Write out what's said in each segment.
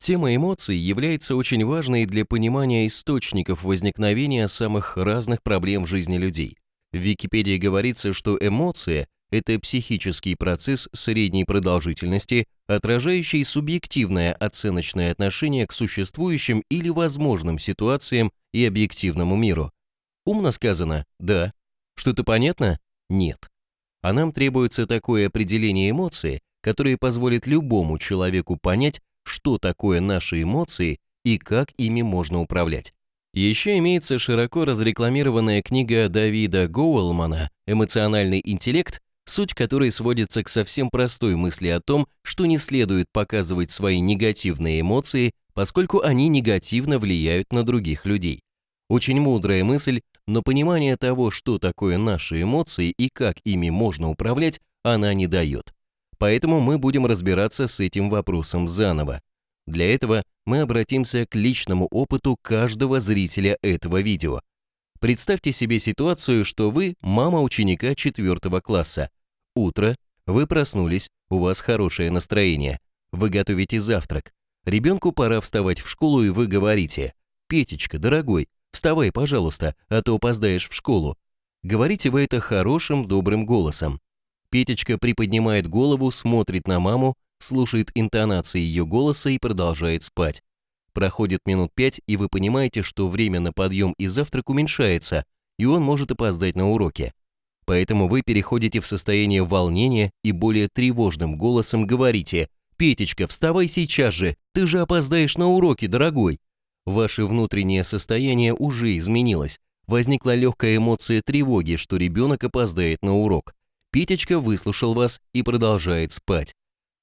Тема эмоций является очень важной для понимания источников возникновения самых разных проблем в жизни людей. В Википедии говорится, что эмоция– это психический процесс средней продолжительности, отражающий субъективное оценочное отношение к существующим или возможным ситуациям и объективному миру. Умно сказано? Да. Что-то понятно? Нет. А нам требуется такое определение эмоции, которое позволит любому человеку понять, что такое наши эмоции и как ими можно управлять. Еще имеется широко разрекламированная книга Давида Гоуэлмана «Эмоциональный интеллект», суть которой сводится к совсем простой мысли о том, что не следует показывать свои негативные эмоции, поскольку они негативно влияют на других людей. Очень мудрая мысль, но понимание того, что такое наши эмоции и как ими можно управлять, она не дает. Поэтому мы будем разбираться с этим вопросом заново. Для этого мы обратимся к личному опыту каждого зрителя этого видео. Представьте себе ситуацию, что вы мама ученика 4 класса. Утро, вы проснулись, у вас хорошее настроение. Вы готовите завтрак. Ребенку пора вставать в школу, и вы говорите: «Петечка, дорогой, вставай, пожалуйста, а то опоздаешь в школу». Говорите вы это хорошим, добрым голосом. Петечка приподнимает голову, смотрит на маму, слушает интонации ее голоса и продолжает спать. Проходит минут 5, и вы понимаете, что время на подъем и завтрак уменьшается, и он может опоздать на уроки. Поэтому вы переходите в состояние волнения и более тревожным голосом говорите: «Петечка, вставай сейчас же, ты же опоздаешь на уроки, дорогой». Ваше внутреннее состояние уже изменилось, возникла легкая эмоция тревоги, что ребенок опоздает на урок. Петечка выслушал вас и продолжает спать.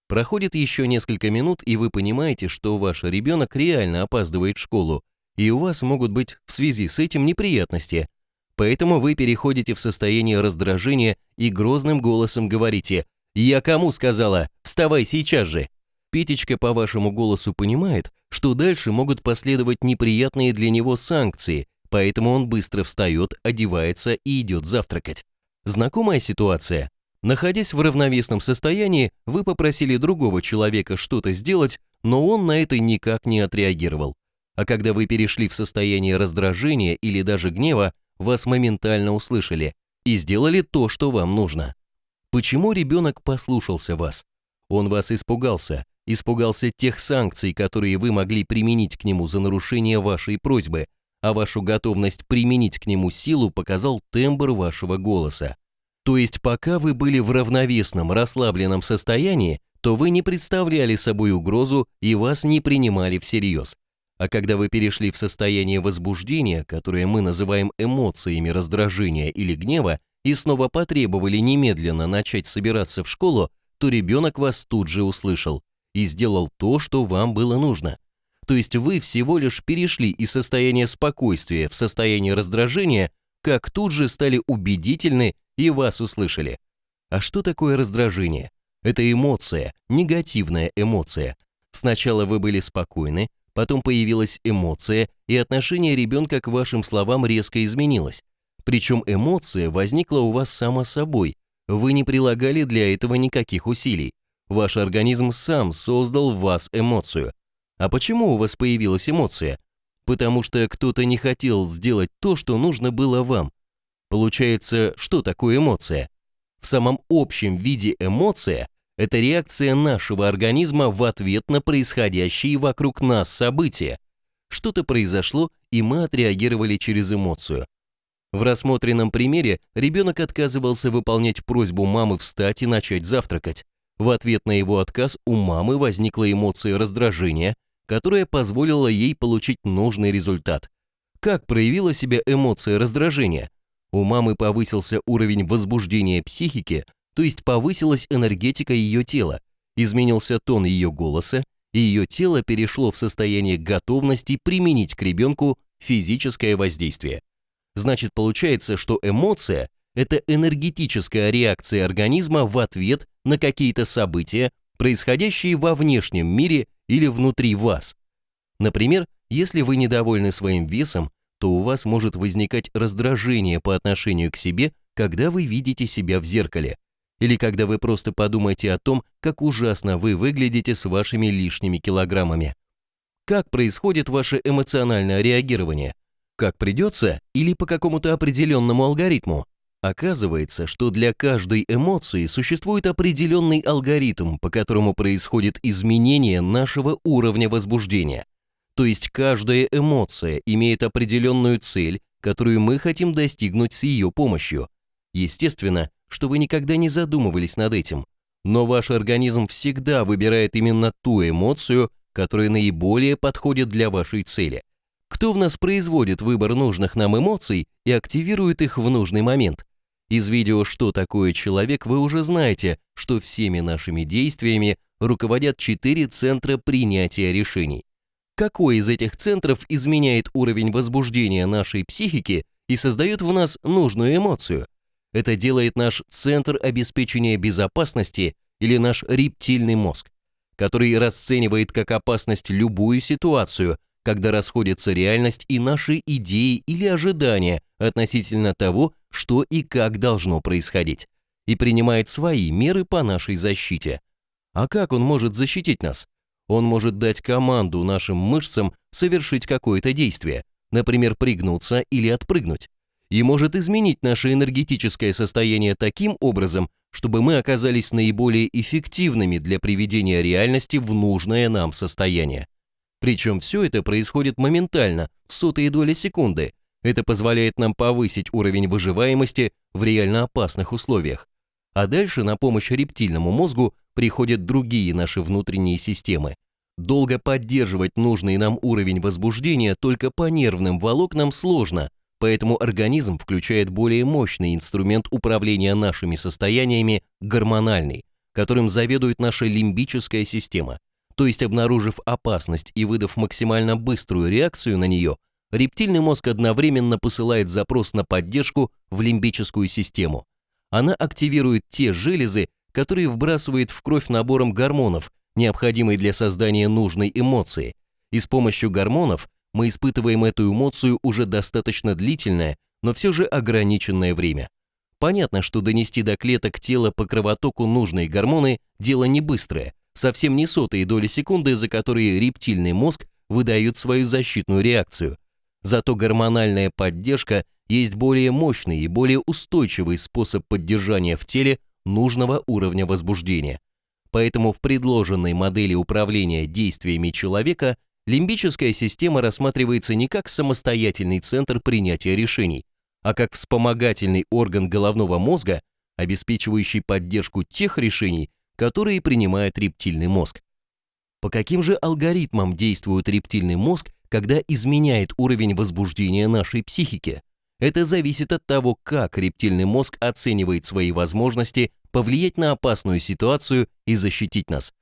Проходит еще несколько минут, и вы понимаете, что ваш ребенок реально опаздывает в школу, и у вас могут быть в связи с этим неприятности. Поэтому вы переходите в состояние раздражения и грозным голосом говорите: «Я кому сказала? Вставай сейчас же!» Петечка по вашему голосу понимает, что дальше могут последовать неприятные для него санкции, поэтому он быстро встает, одевается и идет завтракать. Знакомая ситуация? Находясь в равновесном состоянии, вы попросили другого человека что-то сделать, но он на это никак не отреагировал. А когда вы перешли в состояние раздражения или даже гнева, вас моментально услышали и сделали то, что вам нужно. Почему ребенок послушался вас? Он вас испугался тех санкций, которые вы могли применить к нему за нарушение вашей просьбы, а вашу готовность применить к нему силу показал тембр вашего голоса. То есть пока вы были в равновесном, расслабленном состоянии, то вы не представляли собой угрозу и вас не принимали всерьез. А когда вы перешли в состояние возбуждения, которое мы называем эмоциями раздражения или гнева, и снова потребовали немедленно начать собираться в школу, то ребенок вас тут же услышал и сделал то, что вам было нужно. То есть вы всего лишь перешли из состояния спокойствия в состояние раздражения, как тут же стали убедительны и вас услышали. А что такое раздражение? Это эмоция, негативная эмоция. Сначала вы были спокойны, потом появилась эмоция, и отношение ребенка к вашим словам резко изменилось. Причем эмоция возникла у вас само собой, вы не прилагали для этого никаких усилий. Ваш организм сам создал в вас эмоцию. А почему у вас появилась эмоция? Потому что кто-то не хотел сделать то, что нужно было вам. Получается, что такое эмоция? В самом общем виде эмоция – это реакция нашего организма в ответ на происходящие вокруг нас события. Что-то произошло, и мы отреагировали через эмоцию. В рассмотренном примере ребенок отказывался выполнять просьбу мамы встать и начать завтракать. В ответ на его отказ у мамы возникла эмоция раздражения, которая позволила ей получить нужный результат. Как проявила себя эмоция раздражения? У мамы повысился уровень возбуждения психики, то есть повысилась энергетика ее тела, изменился тон ее голоса, и ее тело перешло в состояние готовности применить к ребенку физическое воздействие. Значит, получается, что эмоция – это энергетическая реакция организма в ответ на какие-то события, происходящие во внешнем мире или внутри вас. Например, если вы недовольны своим весом, то у вас может возникать раздражение по отношению к себе, когда вы видите себя в зеркале, или когда вы просто подумаете о том, как ужасно вы выглядите с вашими лишними килограммами. Как происходит ваше эмоциональное реагирование? Как придется или по какому-то определенному алгоритму? Оказывается, что для каждой эмоции существует определенный алгоритм, по которому происходит изменение нашего уровня возбуждения. То есть каждая эмоция имеет определенную цель, которую мы хотим достигнуть с ее помощью. Естественно, что вы никогда не задумывались над этим, но ваш организм всегда выбирает именно ту эмоцию, которая наиболее подходит для вашей цели. Кто в нас производит выбор нужных нам эмоций и активирует их в нужный момент? Из видео «Что такое человек» вы уже знаете, что всеми нашими действиями руководят 4 центра принятия решений. Какой из этих центров изменяет уровень возбуждения нашей психики и создает в нас нужную эмоцию? Это делает наш центр обеспечения безопасности или наш рептильный мозг, который расценивает как опасность любую ситуацию, когда расходятся реальность и наши идеи или ожидания относительно того, что и как должно происходить, и принимает свои меры по нашей защите. А как он может защитить нас? Он может дать команду нашим мышцам совершить какое-то действие, например, пригнуться или отпрыгнуть, и может изменить наше энергетическое состояние таким образом, чтобы мы оказались наиболее эффективными для приведения реальности в нужное нам состояние. Причем все это происходит моментально, в сотые доли секунды. Это позволяет нам повысить уровень выживаемости в реально опасных условиях. А дальше на помощь рептильному мозгу приходят другие наши внутренние системы. Долго поддерживать нужный нам уровень возбуждения только по нервным волокнам сложно, поэтому организм включает более мощный инструмент управления нашими состояниями – гормональный, которым заведует наша лимбическая система. То есть, обнаружив опасность и выдав максимально быструю реакцию на нее, рептильный мозг одновременно посылает запрос на поддержку в лимбическую систему. Она активирует те железы, которые вбрасывает в кровь набором гормонов, необходимый для создания нужной эмоции. И с помощью гормонов мы испытываем эту эмоцию уже достаточно длительное, но все же ограниченное время. Понятно, что донести до клеток тела по кровотоку нужные гормоны – дело не быстрое, совсем не сотые доли секунды, за которые рептильный мозг выдает свою защитную реакцию. Зато гормональная поддержка есть более мощный и более устойчивый способ поддержания в теле нужного уровня возбуждения. Поэтому в предложенной модели управления действиями человека лимбическая система рассматривается не как самостоятельный центр принятия решений, а как вспомогательный орган головного мозга, обеспечивающий поддержку тех решений, которые принимает рептильный мозг. По каким же алгоритмам действует рептильный мозг, когда изменяет уровень возбуждения нашей психики? Это зависит от того, как рептильный мозг оценивает свои возможности повлиять на опасную ситуацию и защитить нас.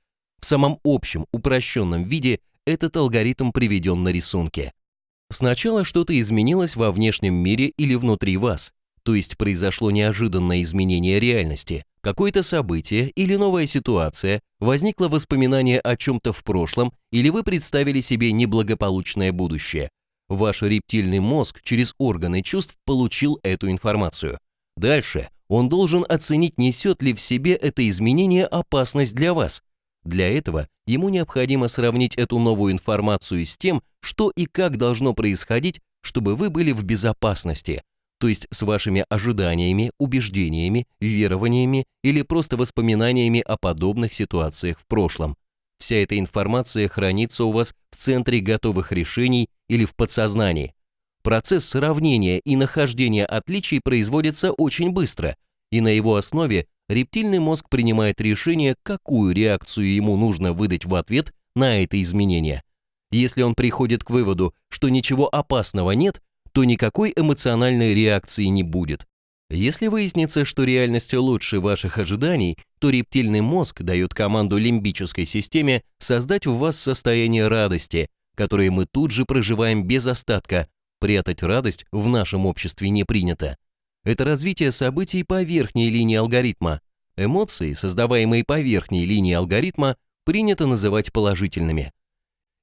В самом общем, упрощенном виде этот алгоритм приведен на рисунке. Сначала что-то изменилось во внешнем мире или внутри вас, то есть произошло неожиданное изменение реальности, какое-то событие или новая ситуация, возникло воспоминание о чем-то в прошлом или вы представили себе неблагополучное будущее. Ваш рептильный мозг через органы чувств получил эту информацию. Дальше он должен оценить, несет ли в себе это изменение опасность для вас. Для этого ему необходимо сравнить эту новую информацию с тем, что и как должно происходить, чтобы вы были в безопасности, то есть с вашими ожиданиями, убеждениями, верованиями или просто воспоминаниями о подобных ситуациях в прошлом. Вся эта информация хранится у вас в центре готовых решений или в подсознании. Процесс сравнения и нахождения отличий производится очень быстро, и на его основе рептильный мозг принимает решение, какую реакцию ему нужно выдать в ответ на это изменение. Если он приходит к выводу, что ничего опасного нет, то никакой эмоциональной реакции не будет. Если выяснится, что реальность лучше ваших ожиданий, то рептильный мозг дает команду лимбической системе создать в вас состояние радости, которое мы тут же проживаем без остатка. Прятать радость в нашем обществе не принято. Это развитие событий по верхней линии алгоритма. Эмоции, создаваемые по верхней линии алгоритма, принято называть положительными.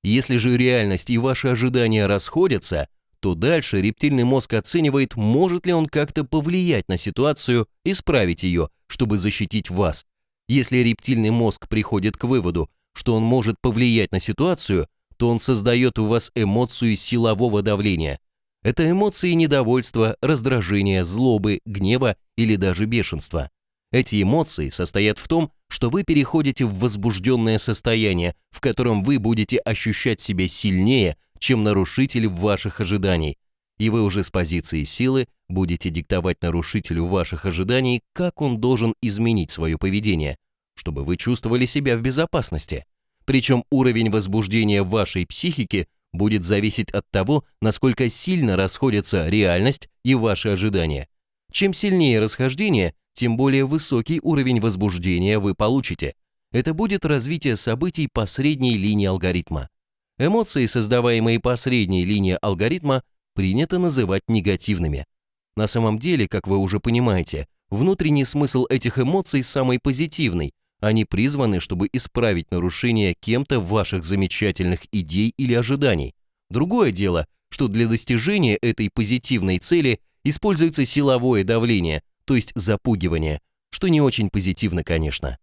Если же реальность и ваши ожидания расходятся, то дальше рептильный мозг оценивает, может ли он как-то повлиять на ситуацию, исправить ее, чтобы защитить вас. Если рептильный мозг приходит к выводу, что он может повлиять на ситуацию, то он создает у вас эмоцию силового давления. Это эмоции недовольства, раздражения, злобы, гнева или даже бешенства. Эти эмоции состоят в том, что вы переходите в возбужденное состояние, в котором вы будете ощущать себя сильнее, чем нарушитель ваших ожиданий, и вы уже с позиции силы будете диктовать нарушителю ваших ожиданий, как он должен изменить свое поведение, чтобы вы чувствовали себя в безопасности. Причем уровень возбуждения в вашей психике будет зависеть от того, насколько сильно расходятся реальность и ваши ожидания. Чем сильнее расхождение, тем более высокий уровень возбуждения вы получите. Это будет развитие событий по средней линии алгоритма. Эмоции, создаваемые по средней линии алгоритма, принято называть негативными. На самом деле, как вы уже понимаете, внутренний смысл этих эмоций самый позитивный. Они призваны, чтобы исправить нарушение кем-то ваших замечательных идей или ожиданий. Другое дело, что для достижения этой позитивной цели используется силовое давление, то есть запугивание, что не очень позитивно, конечно.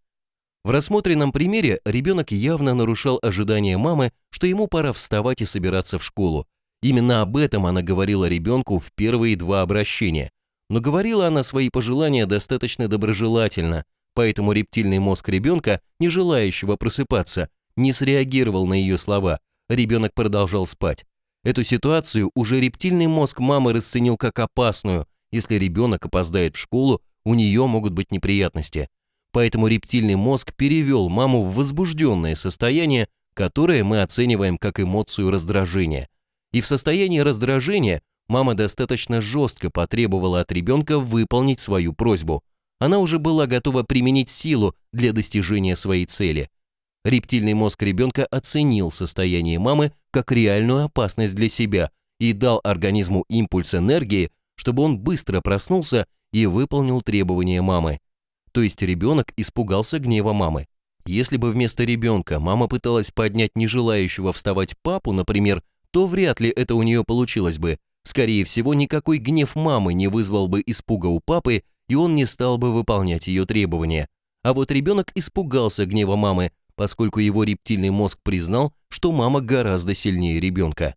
В рассмотренном примере ребенок явно нарушал ожидания мамы, что ему пора вставать и собираться в школу. Именно об этом она говорила ребенку в первые 2 обращения. Но говорила она свои пожелания достаточно доброжелательно, поэтому рептильный мозг ребенка, не желающего просыпаться, не среагировал на ее слова. Ребенок продолжал спать. Эту ситуацию уже рептильный мозг мамы расценил как опасную. Если ребенок опоздает в школу, у нее могут быть неприятности. Поэтому рептильный мозг перевел маму в возбужденное состояние, которое мы оцениваем как эмоцию раздражения. И в состоянии раздражения мама достаточно жестко потребовала от ребенка выполнить свою просьбу. Она уже была готова применить силу для достижения своей цели. Рептильный мозг ребенка оценил состояние мамы как реальную опасность для себя и дал организму импульс энергии, чтобы он быстро проснулся и выполнил требования мамы. То есть ребенок испугался гнева мамы. Если бы вместо ребенка мама пыталась поднять не желающего вставать папу, например, то вряд ли это у нее получилось бы. Скорее всего, никакой гнев мамы не вызвал бы испуга у папы, и он не стал бы выполнять ее требования. А вот ребенок испугался гнева мамы, поскольку его рептильный мозг признал, что мама гораздо сильнее ребенка.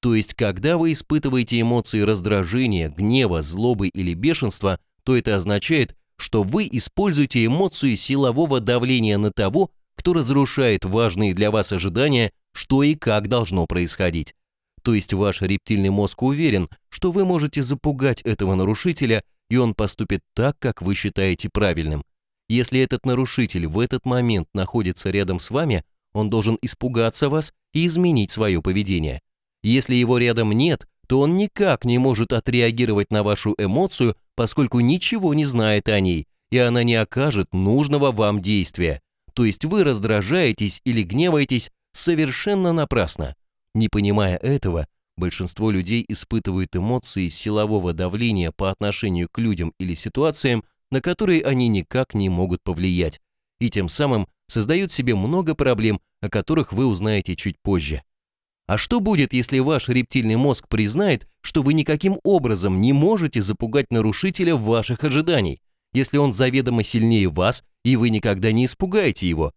То есть, когда вы испытываете эмоции раздражения, гнева, злобы или бешенства, то это означает, что вы используете эмоцию силового давления на того, кто разрушает важные для вас ожидания, что и как должно происходить. То есть ваш рептильный мозг уверен, что вы можете запугать этого нарушителя, и он поступит так, как вы считаете правильным. Если этот нарушитель в этот момент находится рядом с вами, он должен испугаться вас и изменить свое поведение. Если его рядом нет, то он никак не может отреагировать на вашу эмоцию, поскольку ничего не знает о ней, и она не окажет нужного вам действия. То есть вы раздражаетесь или гневаетесь совершенно напрасно. Не понимая этого, большинство людей испытывают эмоции силового давления по отношению к людям или ситуациям, на которые они никак не могут повлиять, и тем самым создают себе много проблем, о которых вы узнаете чуть позже. А что будет, если ваш рептильный мозг признает, что вы никаким образом не можете запугать нарушителя ваших ожиданий, если он заведомо сильнее вас, и вы никогда не испугаете его?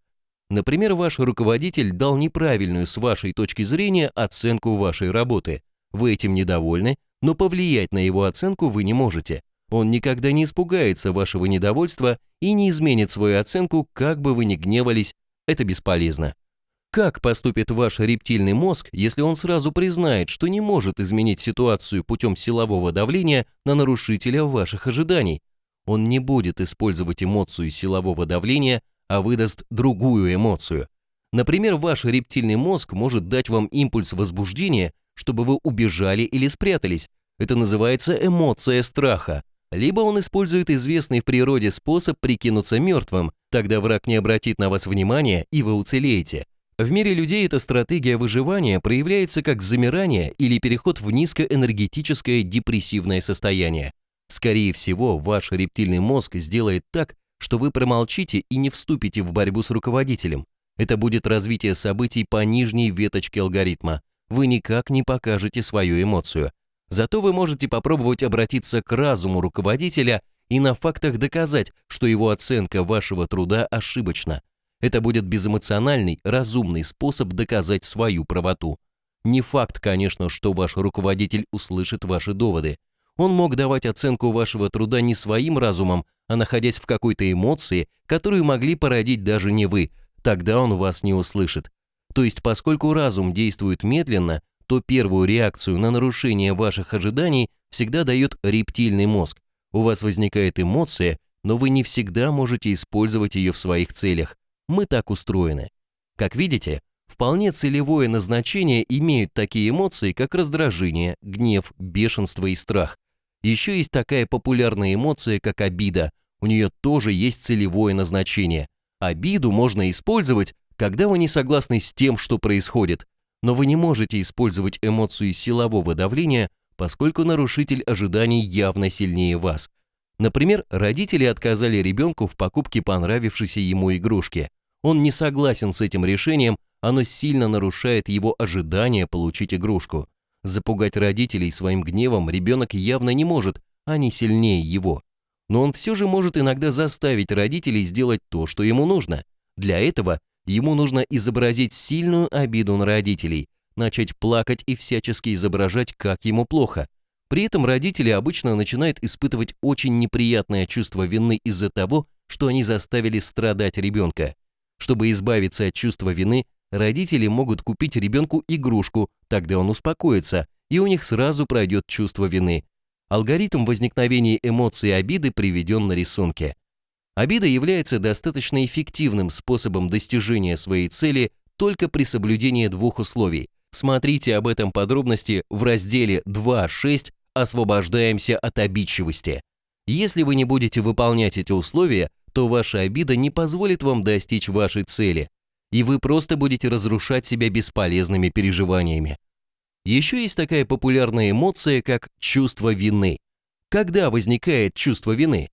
Например, ваш руководитель дал неправильную с вашей точки зрения оценку вашей работы. Вы этим недовольны, но повлиять на его оценку вы не можете. Он никогда не испугается вашего недовольства и не изменит свою оценку, как бы вы ни гневались, это бесполезно. Как поступит ваш рептильный мозг, если он сразу признает, что не может изменить ситуацию путем силового давления на нарушителя ваших ожиданий? Он не будет использовать эмоцию силового давления, а выдаст другую эмоцию. Например, ваш рептильный мозг может дать вам импульс возбуждения, чтобы вы убежали или спрятались. Это называется эмоция страха. Либо он использует известный в природе способ прикинуться мертвым, тогда враг не обратит на вас внимания и вы уцелеете. В мире людей эта стратегия выживания проявляется как замирание или переход в низкоэнергетическое депрессивное состояние. Скорее всего, ваш рептильный мозг сделает так, что вы промолчите и не вступите в борьбу с руководителем. Это будет развитие событий по нижней веточке алгоритма. Вы никак не покажете свою эмоцию. Зато вы можете попробовать обратиться к разуму руководителя и на фактах доказать, что его оценка вашего труда ошибочна. Это будет безэмоциональный, разумный способ доказать свою правоту. Не факт, конечно, что ваш руководитель услышит ваши доводы. Он мог давать оценку вашего труда не своим разумом, а находясь в какой-то эмоции, которую могли породить даже не вы, тогда он вас не услышит. То есть, поскольку разум действует медленно, то первую реакцию на нарушение ваших ожиданий всегда дает рептильный мозг. У вас возникает эмоция, но вы не всегда можете использовать ее в своих целях. Мы так устроены. Как видите, вполне целевое назначение имеют такие эмоции, как раздражение, гнев, бешенство и страх. Еще есть такая популярная эмоция, как обида. У нее тоже есть целевое назначение. Обиду можно использовать, когда вы не согласны с тем, что происходит, но вы не можете использовать эмоцию силового давления, поскольку нарушитель ожиданий явно сильнее вас. Например, родители отказали ребенку в покупке понравившейся ему игрушки. Он не согласен с этим решением, оно сильно нарушает его ожидания получить игрушку. Запугать родителей своим гневом ребенок явно не может, они сильнее его. Но он все же может иногда заставить родителей сделать то, что ему нужно. Для этого ему нужно изобразить сильную обиду на родителей, начать плакать и всячески изображать, как ему плохо. При этом родители обычно начинают испытывать очень неприятное чувство вины из-за того, что они заставили страдать ребенка. Чтобы избавиться от чувства вины, родители могут купить ребенку игрушку, тогда он успокоится, и у них сразу пройдет чувство вины. Алгоритм возникновения эмоций обиды приведен на рисунке. Обида является достаточно эффективным способом достижения своей цели только при соблюдении двух условий. Смотрите об этом подробности в разделе 2.6 «Освобождаемся от обидчивости». Если вы не будете выполнять эти условия, то ваша обида не позволит вам достичь вашей цели, и вы просто будете разрушать себя бесполезными переживаниями. Еще есть такая популярная эмоция, как чувство вины. Когда возникает чувство вины?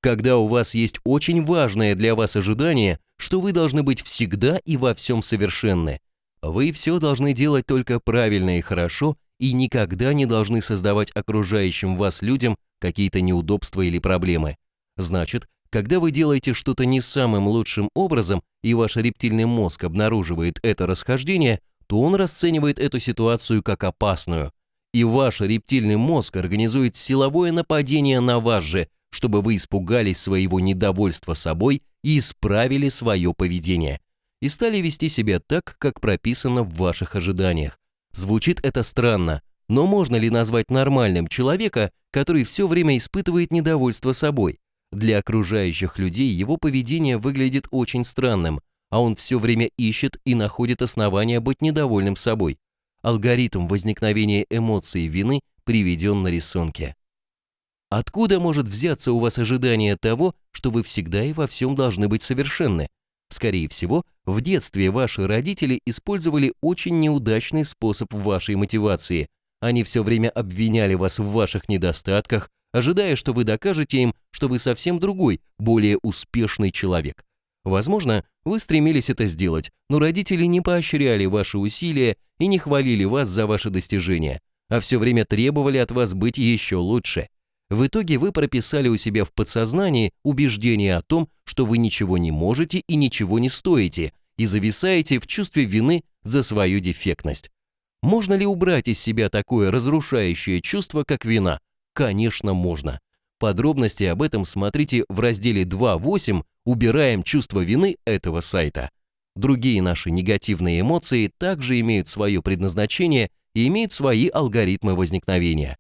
Когда у вас есть очень важное для вас ожидание, что вы должны быть всегда и во всем совершенны. Вы все должны делать только правильно и хорошо, и никогда не должны создавать окружающим вас людям какие-то неудобства или проблемы. Значит, когда вы делаете что-то не самым лучшим образом, и ваш рептильный мозг обнаруживает это расхождение, то он расценивает эту ситуацию как опасную. И ваш рептильный мозг организует силовое нападение на вас же, чтобы вы испугались своего недовольства собой и исправили свое поведение. И стали вести себя так, как прописано в ваших ожиданиях. Звучит это странно, но можно ли назвать нормальным человека, который все время испытывает недовольство собой? Для окружающих людей его поведение выглядит очень странным, а он все время ищет и находит основания быть недовольным собой. Алгоритм возникновения эмоций вины приведен на рисунке. Откуда может взяться у вас ожидание того, что вы всегда и во всем должны быть совершенны? Скорее всего, в детстве ваши родители использовали очень неудачный способ вашей мотивации. Они все время обвиняли вас в ваших недостатках, ожидая, что вы докажете им, что вы совсем другой, более успешный человек. Возможно, вы стремились это сделать, но родители не поощряли ваши усилия и не хвалили вас за ваши достижения, а все время требовали от вас быть еще лучше. В итоге вы прописали у себя в подсознании убеждение о том, что вы ничего не можете и ничего не стоите, и зависаете в чувстве вины за свою дефектность. Можно ли убрать из себя такое разрушающее чувство, как вина? Конечно, можно. Подробности об этом смотрите в разделе 2.8 «Убираем чувство вины» этого сайта. Другие наши негативные эмоции также имеют свое предназначение и имеют свои алгоритмы возникновения.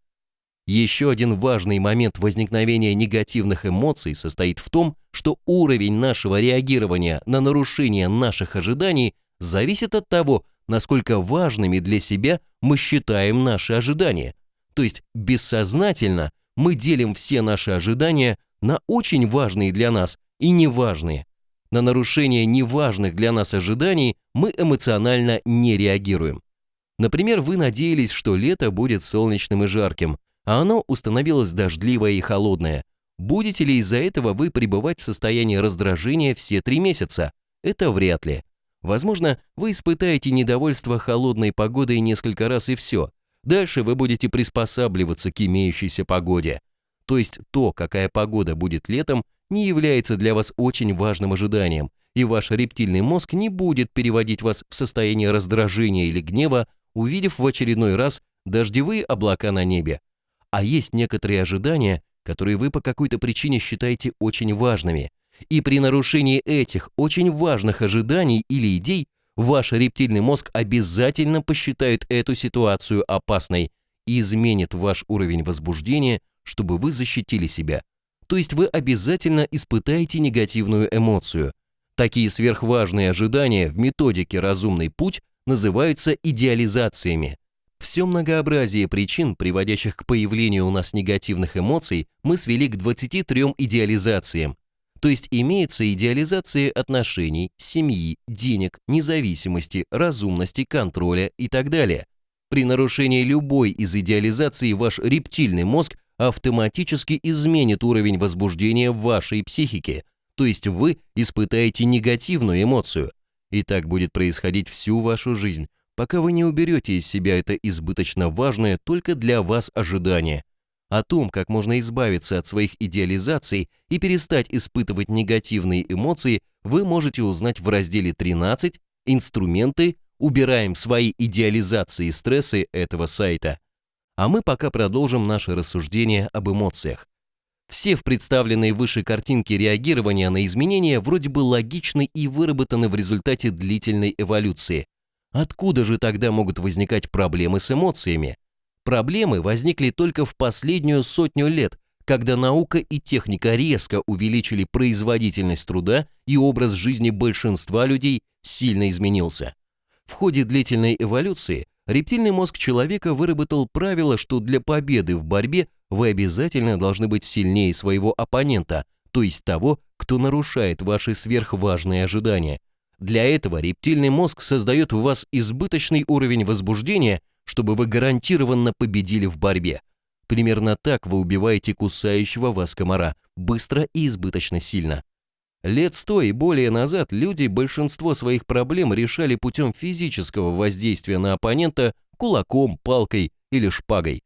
Еще один важный момент возникновения негативных эмоций состоит в том, что уровень нашего реагирования на нарушение наших ожиданий зависит от того, насколько важными для себя мы считаем наши ожидания. То есть бессознательно мы делим все наши ожидания на очень важные для нас и неважные. На нарушение неважных для нас ожиданий мы эмоционально не реагируем. Например, вы надеялись, что лето будет солнечным и жарким, а оно установилось дождливое и холодное. Будете ли из-за этого вы пребывать в состоянии раздражения все 3 месяца? Это вряд ли. Возможно, вы испытаете недовольство холодной погодой несколько раз и все. Дальше вы будете приспосабливаться к имеющейся погоде. То есть то, какая погода будет летом, не является для вас очень важным ожиданием, и ваш рептильный мозг не будет переводить вас в состояние раздражения или гнева, увидев в очередной раз дождевые облака на небе. А есть некоторые ожидания, которые вы по какой-то причине считаете очень важными. И при нарушении этих очень важных ожиданий или идей ваш рептильный мозг обязательно посчитает эту ситуацию опасной и изменит ваш уровень возбуждения, чтобы вы защитили себя. То есть вы обязательно испытаете негативную эмоцию. Такие сверхважные ожидания в методике «Разумный путь» называются идеализациями. Все многообразие причин, приводящих к появлению у нас негативных эмоций, мы свели к 23 идеализациям. То есть имеются идеализации отношений, семьи, денег, независимости, разумности, контроля и так далее. При нарушении любой из идеализаций ваш рептильный мозг автоматически изменит уровень возбуждения в вашей психике, то есть вы испытаете негативную эмоцию. И так будет происходить всю вашу жизнь, пока вы не уберете из себя это избыточно важное только для вас ожидание. О том, как можно избавиться от своих идеализаций и перестать испытывать негативные эмоции, вы можете узнать в разделе 13 «Инструменты. Убираем свои идеализации и стрессы» этого сайта. А мы пока продолжим наше рассуждение об эмоциях. Все в представленной выше картинке реагирования на изменения вроде бы логичны и выработаны в результате длительной эволюции. Откуда же тогда могут возникать проблемы с эмоциями? Проблемы возникли только в последнюю 100 лет, когда наука и техника резко увеличили производительность труда и образ жизни большинства людей сильно изменился. В ходе длительной эволюции рептильный мозг человека выработал правило, что для победы в борьбе вы обязательно должны быть сильнее своего оппонента, то есть того, кто нарушает ваши сверхважные ожидания. Для этого рептильный мозг создает в вас избыточный уровень возбуждения, чтобы вы гарантированно победили в борьбе. Примерно так вы убиваете кусающего вас комара, быстро и избыточно сильно. Лет 100 и более назад люди большинство своих проблем решали путем физического воздействия на оппонента кулаком, палкой или шпагой.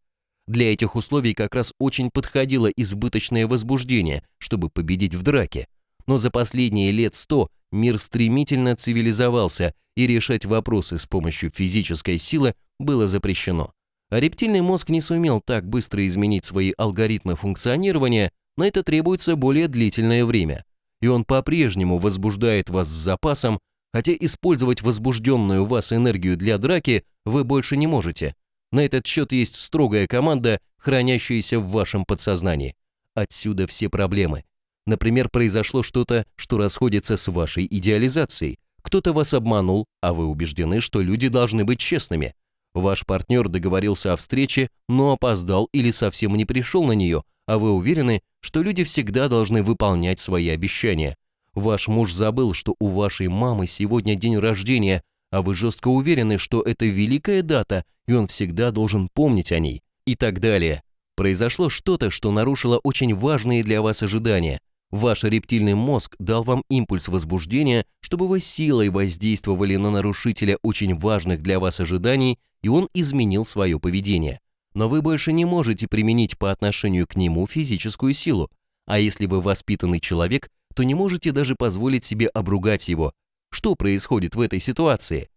Для этих условий как раз очень подходило избыточное возбуждение, чтобы победить в драке. Но за последние лет 100 мир стремительно цивилизовался, и решать вопросы с помощью физической силы было запрещено. А рептильный мозг не сумел так быстро изменить свои алгоритмы функционирования, на это требуется более длительное время. И он по-прежнему возбуждает вас с запасом, хотя использовать возбужденную вас энергию для драки вы больше не можете. На этот счет есть строгая команда, хранящаяся в вашем подсознании. Отсюда все проблемы. Например, произошло что-то, что расходится с вашей идеализацией. Кто-то вас обманул, а вы убеждены, что люди должны быть честными. Ваш партнер договорился о встрече, но опоздал или совсем не пришел на нее, а вы уверены, что люди всегда должны выполнять свои обещания. Ваш муж забыл, что у вашей мамы сегодня день рождения, а вы жестко уверены, что это великая дата, и он всегда должен помнить о ней. И так далее. Произошло что-то, что нарушило очень важные для вас ожидания. Ваш рептильный мозг дал вам импульс возбуждения, чтобы вы силой воздействовали на нарушителя очень важных для вас ожиданий, и он изменил свое поведение. Но вы больше не можете применить по отношению к нему физическую силу. А если вы воспитанный человек, то не можете даже позволить себе обругать его. Что происходит в этой ситуации?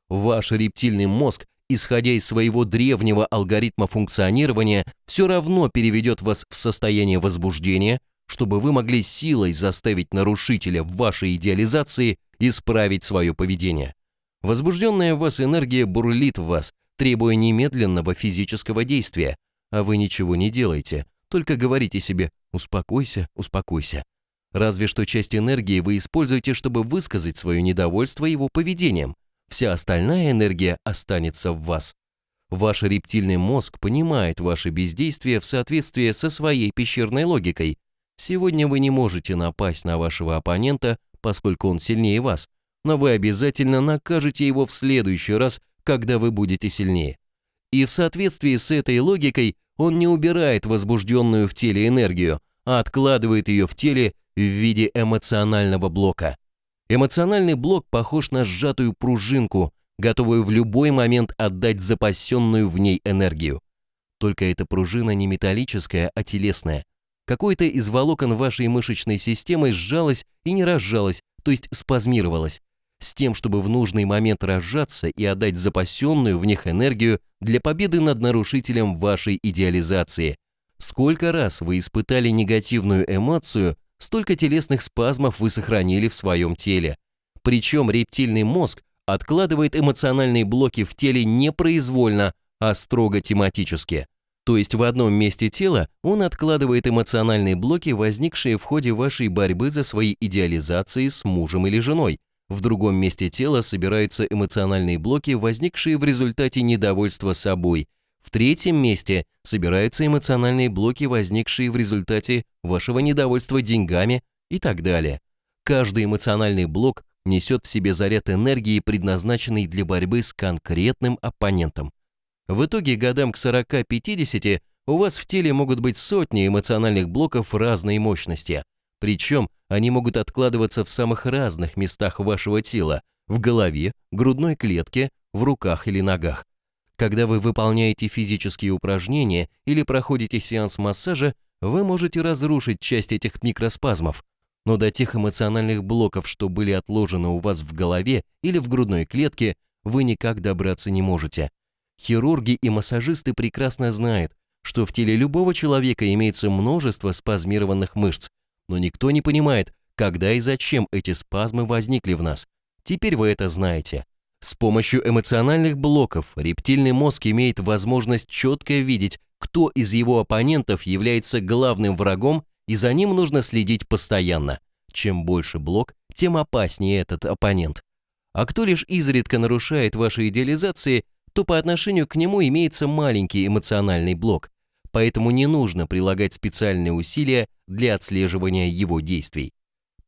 Ваш рептильный мозг, исходя из своего древнего алгоритма функционирования, все равно переведет вас в состояние возбуждения, чтобы вы могли силой заставить нарушителя в вашей идеализации исправить свое поведение. Возбужденная в вас энергия бурлит в вас, требуя немедленного физического действия, а вы ничего не делаете, только говорите себе «успокойся, успокойся». Разве что часть энергии вы используете, чтобы высказать свое недовольство его поведением. Вся остальная энергия останется в вас. Ваш рептильный мозг понимает ваше бездействие в соответствии со своей пещерной логикой. Сегодня вы не можете напасть на вашего оппонента, поскольку он сильнее вас, но вы обязательно накажете его в следующий раз, когда вы будете сильнее. И в соответствии с этой логикой он не убирает возбужденную в теле энергию, а откладывает ее в теле в виде эмоционального блока. Эмоциональный блок похож на сжатую пружинку, готовую в любой момент отдать запасенную в ней энергию. Только эта пружина не металлическая, а телесная. Какое-то из волокон вашей мышечной системы сжалось и не разжалось, то есть спазмировалась, с тем, чтобы в нужный момент разжаться и отдать запасенную в них энергию для победы над нарушителем вашей идеализации. Сколько раз вы испытали негативную эмоцию, столько телесных спазмов вы сохранили в своем теле. Причем рептильный мозг откладывает эмоциональные блоки в теле непроизвольно, а строго тематически. То есть в одном месте тела он откладывает эмоциональные блоки, возникшие в ходе вашей борьбы за свои идеализации с мужем или женой. В другом месте тела собираются эмоциональные блоки, возникшие в результате недовольства собой. В третьем месте собираются эмоциональные блоки, возникшие в результате вашего недовольства деньгами и так далее. Каждый эмоциональный блок несет в себе заряд энергии, предназначенный для борьбы с конкретным оппонентом. В итоге годам к 40-50 у вас в теле могут быть сотни эмоциональных блоков разной мощности. Причем они могут откладываться в самых разных местах вашего тела – в голове, грудной клетке, в руках или ногах. Когда вы выполняете физические упражнения или проходите сеанс массажа, вы можете разрушить часть этих микроспазмов. Но до тех эмоциональных блоков, что были отложены у вас в голове или в грудной клетке, вы никак добраться не можете. Хирурги и массажисты прекрасно знают, что в теле любого человека имеется множество спазмированных мышц, но никто не понимает, когда и зачем эти спазмы возникли в нас. Теперь вы это знаете. С помощью эмоциональных блоков рептильный мозг имеет возможность четко видеть, кто из его оппонентов является главным врагом, и за ним нужно следить постоянно. Чем больше блок, тем опаснее этот оппонент. А кто лишь изредка нарушает ваши идеализации, то по отношению к нему имеется маленький эмоциональный блок, поэтому не нужно прилагать специальные усилия для отслеживания его действий.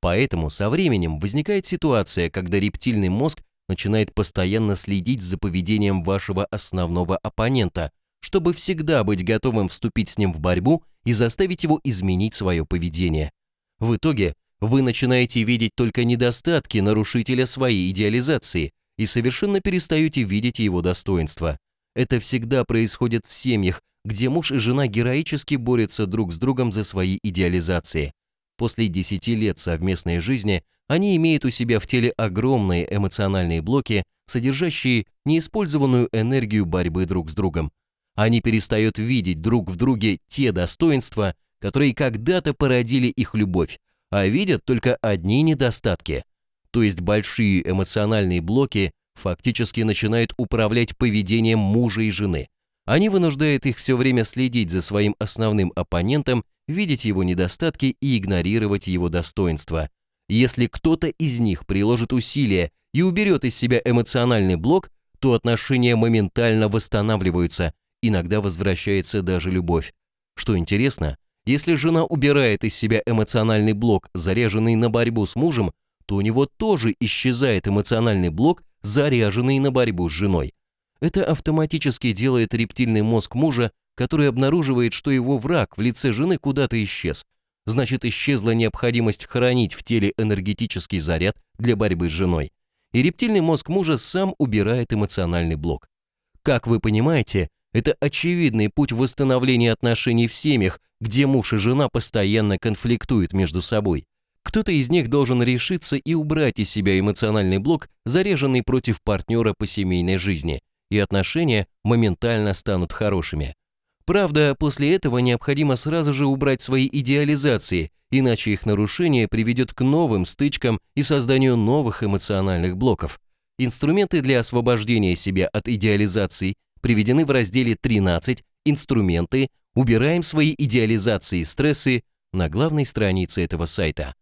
Поэтому со временем возникает ситуация, когда рептильный мозг начинает постоянно следить за поведением вашего основного оппонента, чтобы всегда быть готовым вступить с ним в борьбу и заставить его изменить свое поведение. В итоге вы начинаете видеть только недостатки нарушителя своей идеализации и совершенно перестаете видеть его достоинства. Это всегда происходит в семьях, где муж и жена героически борются друг с другом за свои идеализации. После 10 лет совместной жизни они имеют у себя в теле огромные эмоциональные блоки, содержащие неиспользованную энергию борьбы друг с другом. Они перестают видеть друг в друге те достоинства, которые когда-то породили их любовь, а видят только одни недостатки. То есть большие эмоциональные блоки фактически начинают управлять поведением мужа и жены. Они вынуждают их все время следить за своим основным оппонентом, видеть его недостатки и игнорировать его достоинства. Если кто-то из них приложит усилия и уберет из себя эмоциональный блок, то отношения моментально восстанавливаются, иногда возвращается даже любовь. Что интересно, если жена убирает из себя эмоциональный блок, заряженный на борьбу с мужем, то у него тоже исчезает эмоциональный блок, заряженный на борьбу с женой. Это автоматически делает рептильный мозг мужа, который обнаруживает, что его враг в лице жены куда-то исчез. Значит, исчезла необходимость хранить в теле энергетический заряд для борьбы с женой. И рептильный мозг мужа сам убирает эмоциональный блок. Как вы понимаете, это очевидный путь восстановления отношений в семьях, где муж и жена постоянно конфликтуют между собой. Кто-то из них должен решиться и убрать из себя эмоциональный блок, заряженный против партнера по семейной жизни, и отношения моментально станут хорошими. Правда, после этого необходимо сразу же убрать свои идеализации, иначе их нарушение приведет к новым стычкам и созданию новых эмоциональных блоков. Инструменты для освобождения себя от идеализаций приведены в разделе 13 «Инструменты. Убираем свои идеализации и стрессы» на главной странице этого сайта.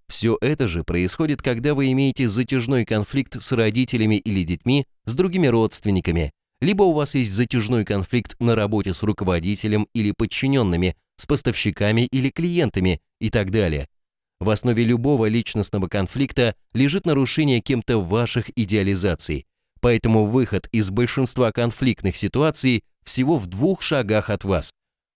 Все это же происходит, когда вы имеете затяжной конфликт с родителями или детьми, с другими родственниками, либо у вас есть затяжной конфликт на работе с руководителем или подчиненными, с поставщиками или клиентами и так далее. В основе любого личностного конфликта лежит нарушение кем-то ваших идеализаций, поэтому выход из большинства конфликтных ситуаций всего в 2 шагах от вас.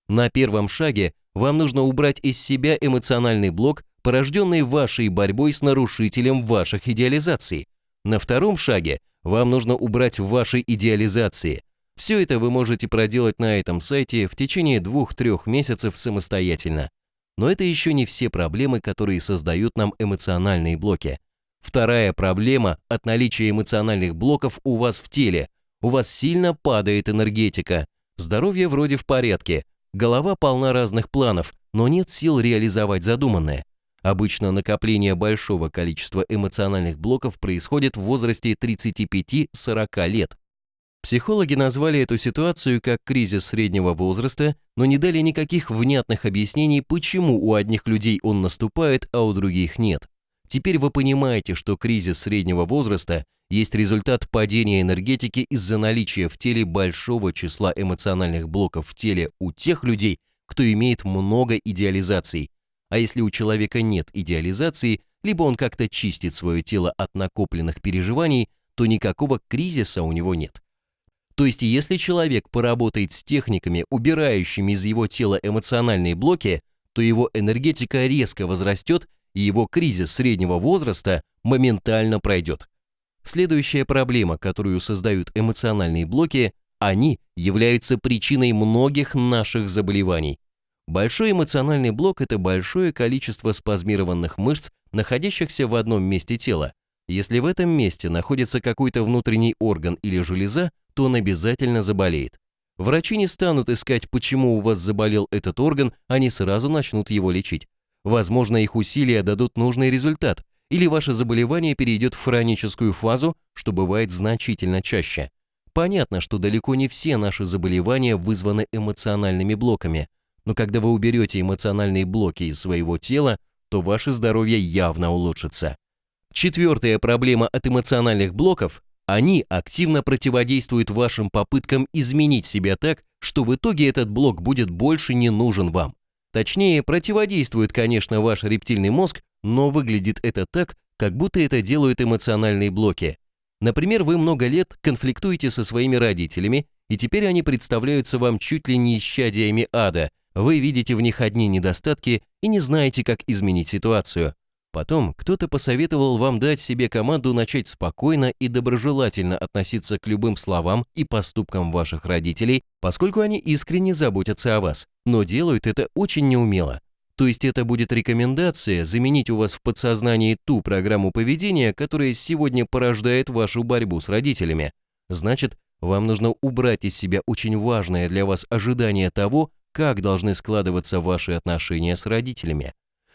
На первом шаге вам нужно убрать из себя эмоциональный блок, порожденный вашей борьбой с нарушителем ваших идеализаций. На втором шаге вам нужно убрать ваши идеализации. Все это вы можете проделать на этом сайте в течение 2-3 месяцев самостоятельно. Но это еще не все проблемы, которые создают нам эмоциональные блоки. Вторая проблема от наличия эмоциональных блоков у вас в теле. У вас сильно падает энергетика. Здоровье вроде в порядке. Голова полна разных планов, но нет сил реализовать задуманное. Обычно накопление большого количества эмоциональных блоков происходит в возрасте 35-40 лет. Психологи назвали эту ситуацию как кризис среднего возраста, но не дали никаких внятных объяснений, почему у одних людей он наступает, а у других нет. Теперь вы понимаете, что кризис среднего возраста есть результат падения энергетики из-за наличия в теле большого числа эмоциональных блоков в теле у тех людей, кто имеет много идеализаций. А если у человека нет идеализации, либо он как-то чистит свое тело от накопленных переживаний, то никакого кризиса у него нет. То есть, если человек поработает с техниками, убирающими из его тела эмоциональные блоки, то его энергетика резко возрастет, и его кризис среднего возраста моментально пройдет. Следующая проблема, которую создают эмоциональные блоки, они являются причиной многих наших заболеваний. Большой эмоциональный блок – это большое количество спазмированных мышц, находящихся в одном месте тела. Если в этом месте находится какой-то внутренний орган или железа, то он обязательно заболеет. Врачи не станут искать, почему у вас заболел этот орган, они сразу начнут его лечить. Возможно, их усилия дадут нужный результат, или ваше заболевание перейдет в хроническую фазу, что бывает значительно чаще. Понятно, что далеко не все наши заболевания вызваны эмоциональными блоками, но когда вы уберете эмоциональные блоки из своего тела, то ваше здоровье явно улучшится. Четвертая проблема от эмоциональных блоков – они активно противодействуют вашим попыткам изменить себя так, что в итоге этот блок будет больше не нужен вам. Точнее, противодействует, конечно, ваш рептильный мозг, но выглядит это так, как будто это делают эмоциональные блоки. Например, вы много лет конфликтуете со своими родителями, и теперь они представляются вам чуть ли не исчадиями ада. Вы видите в них одни недостатки и не знаете, как изменить ситуацию. Потом кто-то посоветовал вам дать себе команду начать спокойно и доброжелательно относиться к любым словам и поступкам ваших родителей, поскольку они искренне заботятся о вас, но делают это очень неумело. То есть это будет рекомендация заменить у вас в подсознании ту программу поведения, которая сегодня порождает вашу борьбу с родителями. Значит, вам нужно убрать из себя очень важное для вас ожидание того, как должны складываться ваши отношения с родителями.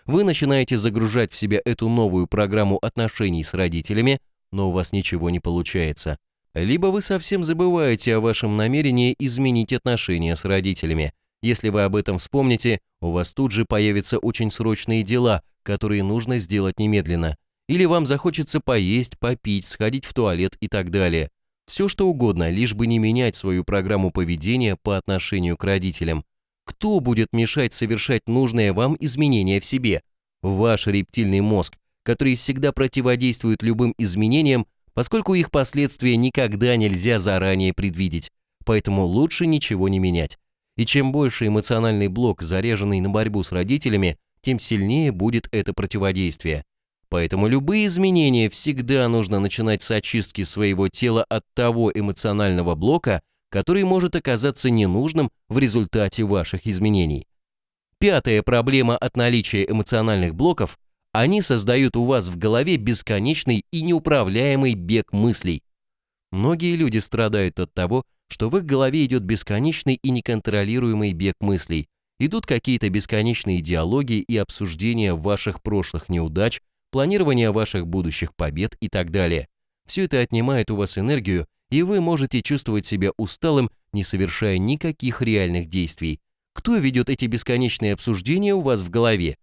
Вы начинаете загружать в себя эту новую программу отношений с родителями, но у вас ничего не получается. Либо вы совсем забываете о вашем намерении изменить отношения с родителями. Если вы об этом вспомните, у вас тут же появятся очень срочные дела, которые нужно сделать немедленно. Или вам захочется поесть, попить, сходить в туалет и так далее. Все что угодно, лишь бы не менять свою программу поведения по отношению к родителям. Кто будет мешать совершать нужные вам изменения в себе? Ваш рептильный мозг, который всегда противодействует любым изменениям, поскольку их последствия никогда нельзя заранее предвидеть. Поэтому лучше ничего не менять. И чем больше эмоциональный блок, заряженный на борьбу с родителями, тем сильнее будет это противодействие. Поэтому любые изменения всегда нужно начинать с очистки своего тела от того эмоционального блока, который может оказаться ненужным в результате ваших изменений. Пятая проблема от наличия эмоциональных блоков – они создают у вас в голове бесконечный и неуправляемый бег мыслей. Многие люди страдают от того, что в их голове идет бесконечный и неконтролируемый бег мыслей. Идут какие-то бесконечные диалоги и обсуждения ваших прошлых неудач, планирование ваших будущих побед и так далее. Все это отнимает у вас энергию, и вы можете чувствовать себя усталым, не совершая никаких реальных действий. Кто ведет эти бесконечные обсуждения у вас в голове?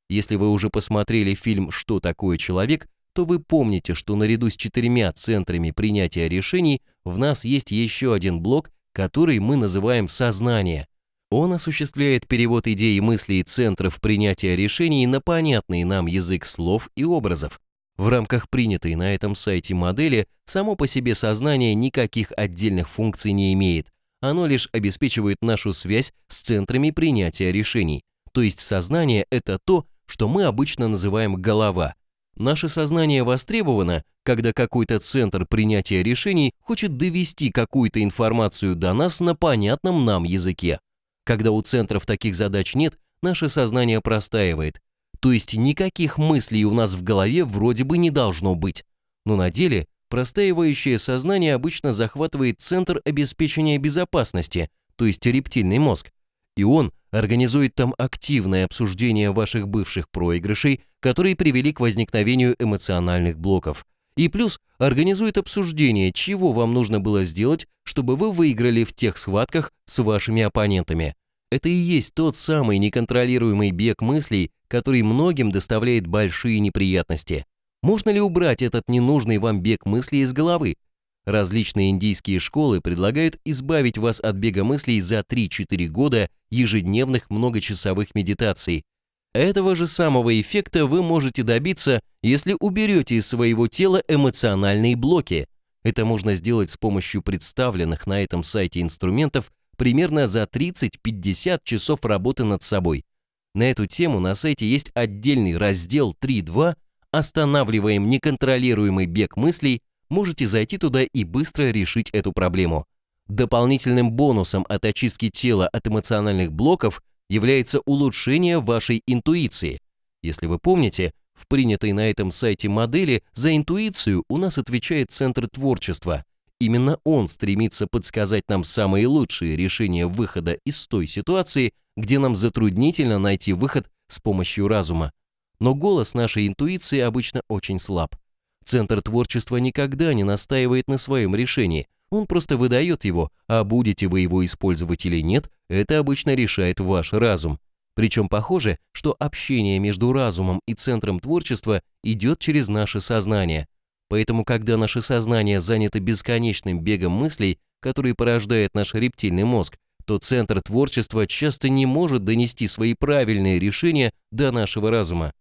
Если вы уже посмотрели фильм «Что такое человек», то вы помните, что наряду с 4 центрами принятия решений в нас есть еще один блок, который мы называем сознание. Он осуществляет перевод идей и мыслей центров принятия решений на понятный нам язык слов и образов. В рамках принятой на этом сайте модели само по себе сознание никаких отдельных функций не имеет. Оно лишь обеспечивает нашу связь с центрами принятия решений. То есть сознание – это то, что мы обычно называем голова. Наше сознание востребовано, когда какой-то центр принятия решений хочет довести какую-то информацию до нас на понятном нам языке. Когда у центров таких задач нет, наше сознание простаивает. То есть никаких мыслей у нас в голове вроде бы не должно быть. Но на деле простаивающее сознание обычно захватывает центр обеспечения безопасности, то есть рептильный мозг, и он организует там активное обсуждение ваших бывших проигрышей, которые привели к возникновению эмоциональных блоков. И плюс организует обсуждение, чего вам нужно было сделать, чтобы вы выиграли в тех схватках с вашими оппонентами. Это и есть тот самый неконтролируемый бег мыслей, который многим доставляет большие неприятности. Можно ли убрать этот ненужный вам бег мыслей из головы? Различные индийские школы предлагают избавить вас от бега мыслей за 3-4 года ежедневных многочасовых медитаций. Этого же самого эффекта вы можете добиться, если уберете из своего тела эмоциональные блоки. Это можно сделать с помощью представленных на этом сайте инструментов примерно за 30-50 часов работы над собой. На эту тему на сайте есть отдельный раздел 3.2 «Останавливаем неконтролируемый бег мыслей». Можете зайти туда и быстро решить эту проблему. Дополнительным бонусом от очистки тела от эмоциональных блоков является улучшение вашей интуиции. Если вы помните, в принятой на этом сайте модели за интуицию у нас отвечает Центр творчества. Именно он стремится подсказать нам самые лучшие решения выхода из той ситуации, где нам затруднительно найти выход с помощью разума. Но голос нашей интуиции обычно очень слаб. Центр творчества никогда не настаивает на своем решении, он просто выдает его, а будете вы его использовать или нет, это обычно решает ваш разум. Причем похоже, что общение между разумом и центром творчества идет через наше сознание. Поэтому, когда наше сознание занято бесконечным бегом мыслей, который порождает наш рептильный мозг, то центр творчества часто не может донести свои правильные решения до нашего разума.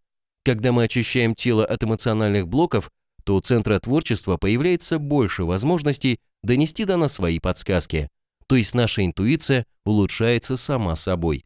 Когда мы очищаем тело от эмоциональных блоков, то у центра творчества появляется больше возможностей донести до нас свои подсказки. То есть наша интуиция улучшается сама собой.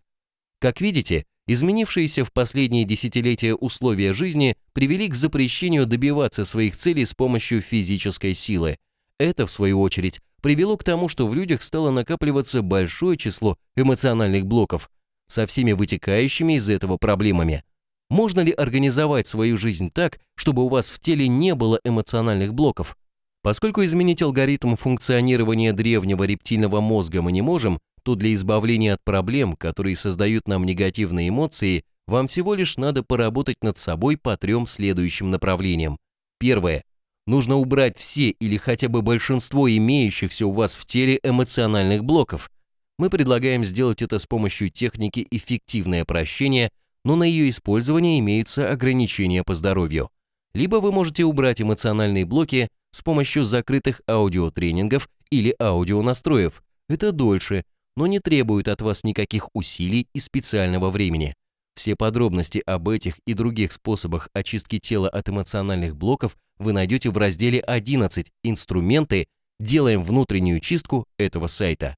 Как видите, изменившиеся в последние десятилетия условия жизни привели к запрещению добиваться своих целей с помощью физической силы. Это, в свою очередь, привело к тому, что в людях стало накапливаться большое число эмоциональных блоков, со всеми вытекающими из этого проблемами. Можно ли организовать свою жизнь так, чтобы у вас в теле не было эмоциональных блоков? Поскольку изменить алгоритм функционирования древнего рептильного мозга мы не можем, то для избавления от проблем, которые создают нам негативные эмоции, вам всего лишь надо поработать над собой по 3 следующим направлениям. Первое. Нужно убрать все или хотя бы большинство имеющихся у вас в теле эмоциональных блоков. Мы предлагаем сделать это с помощью техники «эффективное прощение», но на ее использование имеются ограничения по здоровью. Либо вы можете убрать эмоциональные блоки с помощью закрытых аудиотренингов или аудионастроев. Это дольше, но не требует от вас никаких усилий и специального времени. Все подробности об этих и других способах очистки тела от эмоциональных блоков вы найдете в разделе 11 «Инструменты. Делаем внутреннюю чистку» этого сайта.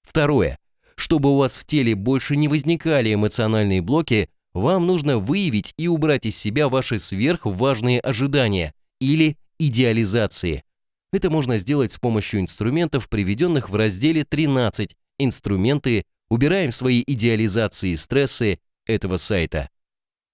Второе. Чтобы у вас в теле больше не возникали эмоциональные блоки, вам нужно выявить и убрать из себя ваши сверхважные ожидания или идеализации. Это можно сделать с помощью инструментов, приведенных в разделе 13 «Инструменты. Убираем свои идеализации и стрессы» этого сайта.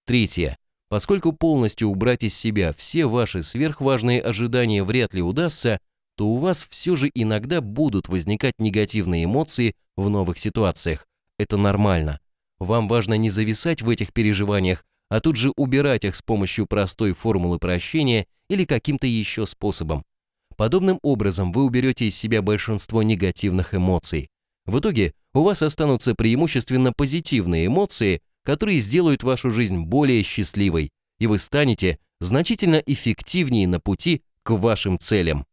Третье. Поскольку полностью убрать из себя все ваши сверхважные ожидания вряд ли удастся, то у вас все же иногда будут возникать негативные эмоции в новых ситуациях. Это нормально. Вам важно не зависать в этих переживаниях, а тут же убирать их с помощью простой формулы прощения или каким-то еще способом. Подобным образом вы уберете из себя большинство негативных эмоций. В итоге у вас останутся преимущественно позитивные эмоции, которые сделают вашу жизнь более счастливой, и вы станете значительно эффективнее на пути к вашим целям.